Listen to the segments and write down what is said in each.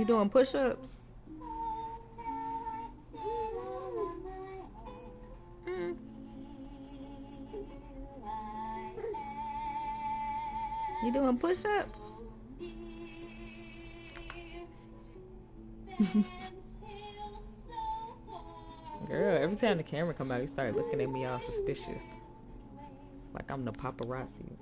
doing push-ups? Mm. You doing push-ups? Girl, every time the camera come out, he started looking at me all suspicious. Like I'm the paparazzi.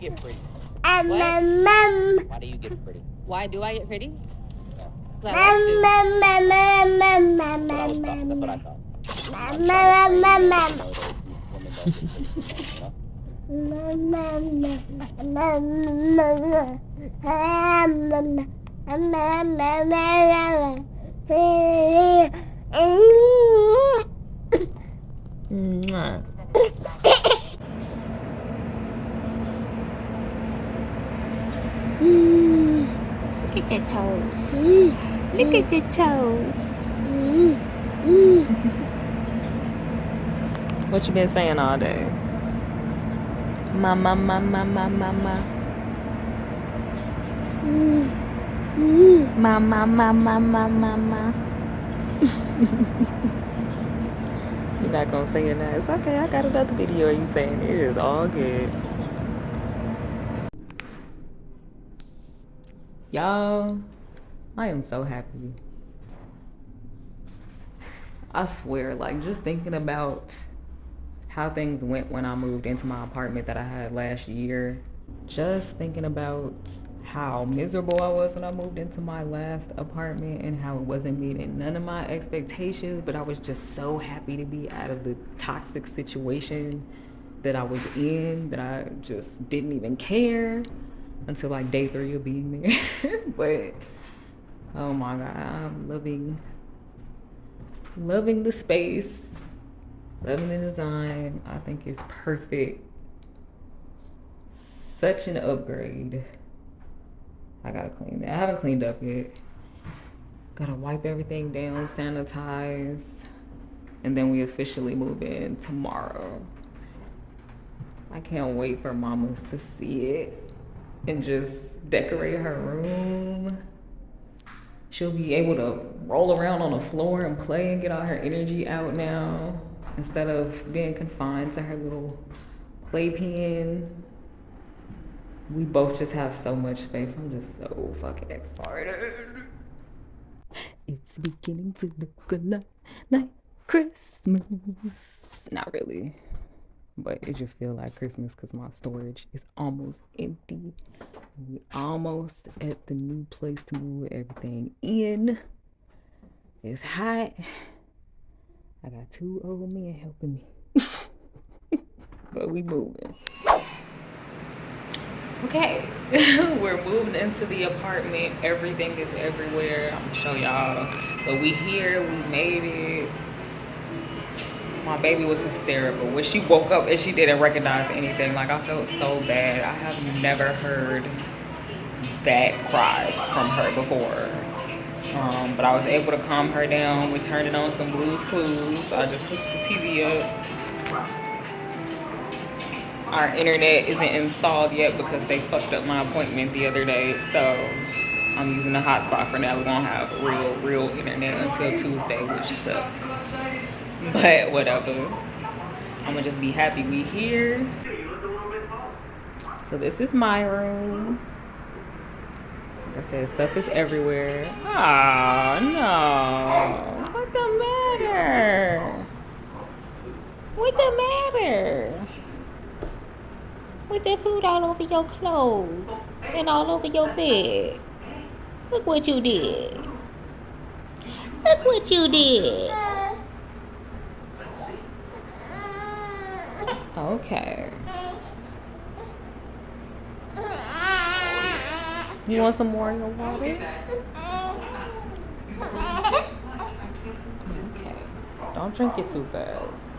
get pretty? What? Why do you get pretty? Why do I get pretty? Yeah. That's what I thought. I'm trying to train men to know those women don't get pushed around, Look at your toes. Look at your toes. What you been saying all day? Mama, mama, mama, mama. Mama, mama, mama, mama. You're not gonna say it now. It's okay. I got another video of you saying it. It is all good. Y'all, I am so happy. I swear, like, just thinking about how things went when I moved into my apartment that I had last year, just thinking about how miserable I was when I moved into my last apartment and how it wasn't meeting none of my expectations, but I was just so happy to be out of the toxic situation that I was in, that I just didn't even care until like day 3 of being there. But oh my God, I'm loving the space, loving the design. I think it's perfect. Such an upgrade. I gotta clean that. I haven't cleaned up yet. Gotta wipe everything down, sanitize, and then we officially move in tomorrow. I can't wait for mamas to see it and just decorate her room. She'll be able to roll around on the floor and play and get all her energy out now, instead of being confined to her little playpen. We both just have so much space. I'm just so fucking excited. It's beginning to look a lot like Christmas. Not really, but it just feels like Christmas because my storage is almost empty. We almost at the new place to move everything in. It's hot. I got 2 old men helping me. But we moving. Okay, we're moving into the apartment. Everything is everywhere. I'm gonna show y'all. But we here, we made it. My baby was hysterical. When she woke up and she didn't recognize anything, like I felt so bad. I have never heard that cry from her before. But I was able to calm her down. We turned it on some Blue's Clues. I just hooked the TV up. Our internet isn't installed yet because they fucked up my appointment the other day. So I'm using the hotspot for now. We're gonna have real internet until Tuesday, which sucks. But whatever. I'm gonna just be happy we here. So this is my room. Like I said, stuff is everywhere. Oh no. What the matter? What the matter? With that food all over your clothes and all over your bed. Look what you did. Look what you did. Okay. You want some more in your water? Okay. Don't drink it too fast.